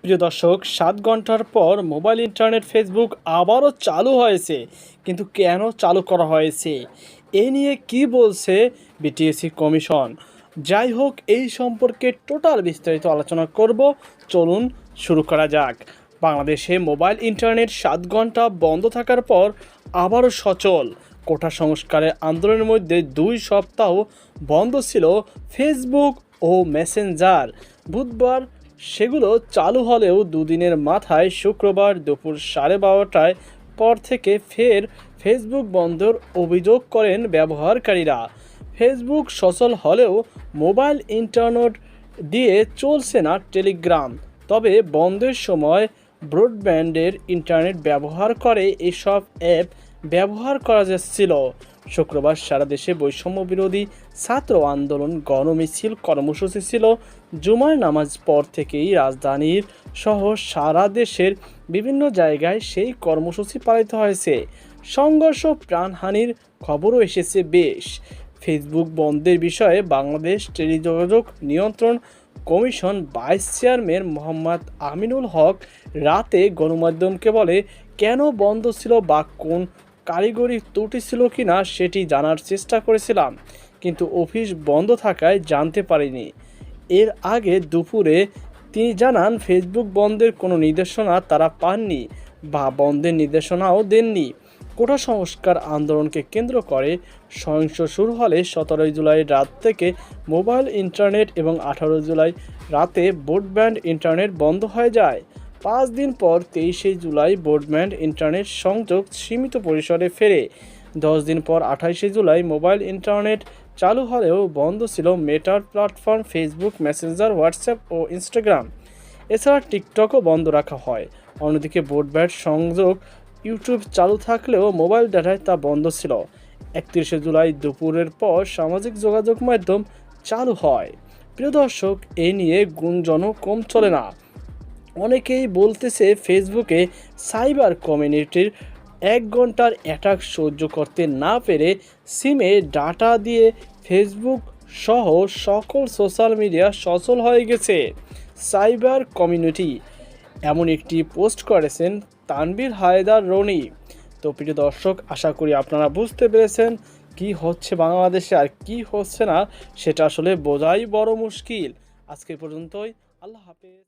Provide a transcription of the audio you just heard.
প্রিয় দর্শক, ৭ ঘন্টার পর মোবাইল ইন্টারনেট ফেসবুক আবারও চালু হয়েছে। কিন্তু কেন চালু করা হয়েছে? এ নিয়ে কি বলছে বিটিএসসি কমিশন? যাই হোক, এই সম্পর্কে টোটাল বিস্তারিত আলোচনা করব। চলুন শুরু করা যাক। বাংলাদেশে মোবাইল ইন্টারনেট ৭ ঘন্টা বন্ধ থাকার পর আবারও সচল। কোটা সংস্কারের আন্দোলনের মধ্যে ২ সপ্তাহ বন্ধ ছিল ফেসবুক ও মেসেঞ্জার। বুধবার সেগুলো চালু হলেও দুদিনের মাথায় শুক্রবার দুপুর 12:30টায় পর থেকে ফের ফেসবুক বন্ধের অভিযোগ করেন ব্যবহারকারীরা। ফেসবুক সচল হলেও মোবাইল ইন্টারনেট দিয়ে চলছে না টেলিগ্রাম। তবে বন্ধের সময় ব্রডব্যান্ডের ইন্টারনেট ব্যবহার করে এসব অ্যাপ ব্যবহার করা যাচ্ছিল। শুক্রবার সারা দেশে বৈষম্য বিরোধী ছাত্র আন্দোলন, গণমিছিল কর্মসূচি ছিল। জুমার নামাজ পর থেকেই রাজধানীর সহ সারা দেশের বিভিন্ন জায়গায় সেই কর্মসূচি পালিত হয়েছে। সংঘর্ষ, প্রাণহানির খবরও এসেছে বেশ। ফেসবুক বন্ধের বিষয়ে বাংলাদেশ টেলিযোগাযোগ নিয়ন্ত্রণ কমিশন ভাইস চেয়ারম্যান মোহাম্মদ আমিনুল হক রাতে গণমাধ্যমকে বলে, কেন বন্ধ ছিল বা কোন কারিগরি ত্রুটি ছিল কিনা সেটি জানার চেষ্টা করেছিলাম, কিন্তু অফিস বন্ধ থাকায় জানতে পারিনি। এর আগে দুপুরে তিনি জানান, ফেসবুক বন্ধের কোনো নির্দেশনা তারা পাননি বা বন্ধের নির্দেশনাও দেননি। কোটা সংস্কার আন্দোলনকে কেন্দ্র করে সহিংস শুরু হলে 17 জুলাই রাত থেকে মোবাইল ইন্টারনেট এবং 18 জুলাই রাতে ব্রডব্যান্ড ইন্টারনেট বন্ধ হয়ে যায়। 5 দিন পর 23 জুলাই ব্রডব্যান্ড ইন্টারনেট সংযোগ সীমিত পরিসরে ফেরে। 10 দিন পর 28 জুলাই মোবাইল ইন্টারনেট চালু হলেও বন্ধ ছিল মেটার প্ল্যাটফর্ম ফেসবুক, মেসেঞ্জার, হোয়াটসঅ্যাপ ও ইনস্টাগ্রাম। এছাড়া টিকটকও বন্ধ রাখা হয়। অন্যদিকে ব্রডব্যান্ড সংযোগ ইউটিউব চালু থাকলেও মোবাইল ডাটায় তা বন্ধ ছিল। 31 জুলাই দুপুরের পর সামাজিক যোগাযোগ মাধ্যম চালু হয়। প্রিয় দর্শক, এ নিয়ে গুঞ্জনও কম চলে না। অনেকেই বলতেছে ফেসবুকে সাইবার কমিউনিটির 1 ঘন্টার অ্যাটাক সহ্য করতে না পেরে সিমে ডাটা দিয়ে ফেসবুক সহ সকল সোশ্যাল মিডিয়া সচল হয়ে গেছে। সাইবার কমিউনিটি এমন একটি পোস্ট করেছেন তানভীর হায়দার রনি। তো প্রিয় দর্শক, আশা করি আপনারা বুঝতে পেরেছেন কি হচ্ছে বাংলাদেশে আর কি হচ্ছে না, সেটা আসলে বোঝাই বড় মুশকিল। আজকে পর্যন্তই। আল্লাহ হাফেজ।